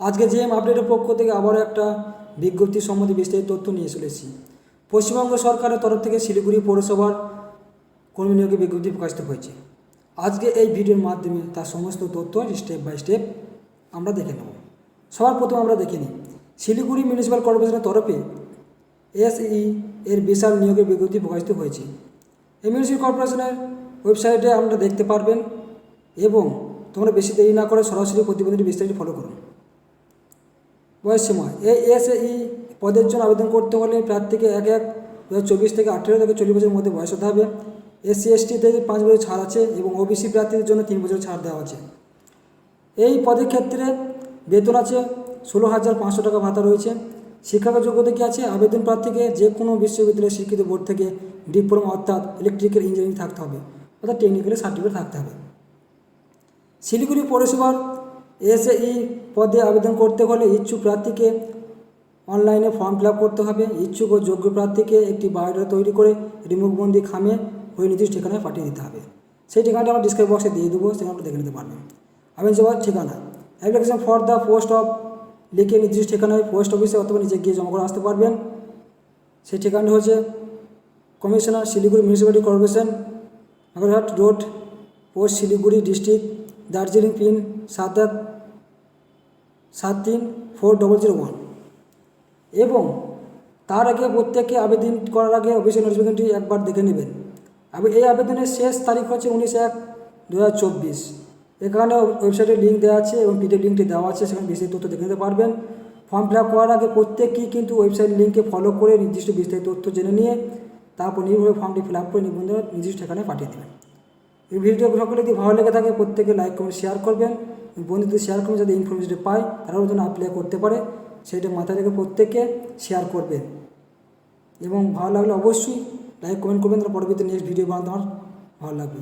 আজকে জেএম আপডেটের পক্ষ থেকে আবারও একটা বিজ্ঞপ্তি সম্বন্ধে বিস্তারিত তথ্য নিয়ে চলেছি। পশ্চিমবঙ্গ সরকারের তরফ থেকে শিলিগুড়ি পৌরসভার কর্মী নিয়োগের বিজ্ঞপ্তি প্রকাশিত হয়েছে। আজকে এই ভিডিওর মাধ্যমে তার সমস্ত তথ্য স্টেপ বাই স্টেপ আমরা দেখে নেব। সবার প্রথমে আমরা দেখে নিই শিলিগুড়ি মিউনিসিপ্যাল কর্পোরেশনের তরফে এসই এর বিশাল নিয়োগের বিজ্ঞপ্তি প্রকাশিত হয়েছে। এই মিউনিসিপ্যাল কর্পোরেশনের ওয়েবসাইটে আপনারা দেখতে পারবেন এবং তোমরা বেশি দেরি না করে সরাসরি প্রতিবেদনটি বিস্তারিত ফলো করুন। বয়স সময় এই এসই পদের জন্য আবেদন করতে হলে প্রার্থীকে 1/1/2024 থেকে 18 থেকে 40 বছরের মধ্যে বয়স হতে হবে। SC ST থেকে 5 বছর ছাড় আছে এবং ওবিসি প্রার্থীদের জন্য 3 বছর ছাড় দেওয়া আছে। এই পদের ক্ষেত্রে বেতন আছে 16,500 টাকা ভাতা রয়েছে। শিক্ষাগত যোগ্যতা কী আছে? আবেদন প্রার্থীকে যে কোনো বিশ্ববিদ্যালয়ের স্বীকৃত বোর্ড থেকে ডিপ্লোমা অর্থাৎ ইলেকট্রিক্যাল ইঞ্জিনিয়ারিং থাকতে হবে, অর্থাৎ টেকনিক্যাল সার্টিফিকেট থাকতে হবে। শিলিগুড়ি পৌরসভার এসই পদে আবেদন করতে হলে ইচ্ছুক প্রার্থীকে অনলাইনে ফর্ম ফিল আপ করতে হবে। ইচ্ছুক ও যোগ্য প্রার্থীকে একটি বায়োডাটা তৈরি করে রিমুভবন্দি খামে ওই নির্দিষ্ট ঠিকানায় পাঠিয়ে দিতে হবে। সেই ঠিকানাটা আমরা ডিসক্রিপশন বক্সে দিয়ে দেবো, সেখানে আপনি দেখে নিতে পারবেন। আবেদন যাওয়ার ঠিকানা application for the post of লিখে নির্দিষ্ট ঠিকানায় পোস্ট অফিসে অথবা নিজে গিয়ে জমা করে আসতে পারবেন। সেই ঠিকানাটি হচ্ছে commissioner Siliguri municipality corporation, Nagarhat road, post Siliguri district, Darjeeling pin 7734001। এবং তার আগে প্রত্যেককে আবেদন করার আগে অফিসিয়াল নোটিফিকেশনটি একবার দেখে নেবেন। এই আবেদনের শেষ তারিখ হচ্ছে 19/1/2024। এখানে ওয়েবসাইটের লিঙ্ক দেওয়া আছে এবং পিডিএফ লিঙ্কটি দেওয়া আছে, সেখানে বিস্তারিত তথ্য দেখে নিতে পারবেন। ফর্ম ফিল আপ করার আগে প্রত্যেকেই কিন্তু ওয়েবসাইট লিঙ্কে ফলো করে নির্দিষ্ট বিস্তারিত তথ্য জেনে নিয়ে তারপর নির্ভরে ফর্মটি ফিল আপ করে নিবন্ধন নির্দিষ্ট ঠিকানায় পাঠিয়ে দেবেন। এই ভিডিও সকলে যদি ভালো লেগে থাকে প্রত্যেকে লাইক কমেন্ট শেয়ার করবেন, বন্ধুদের শেয়ার করবেন যাতে ইনফরমেশনটি পায়, তারাও যেন অ্যাপ্লাই করতে পারে সেইটা মাথায় রেখে প্রত্যেককে শেয়ার করবেন। এবং ভালো লাগলে অবশ্যই লাইক কমেন্ট করবেন, তার পরবর্তী নেক্সট ভিডিও বানাতে আমার ভালো লাগবে।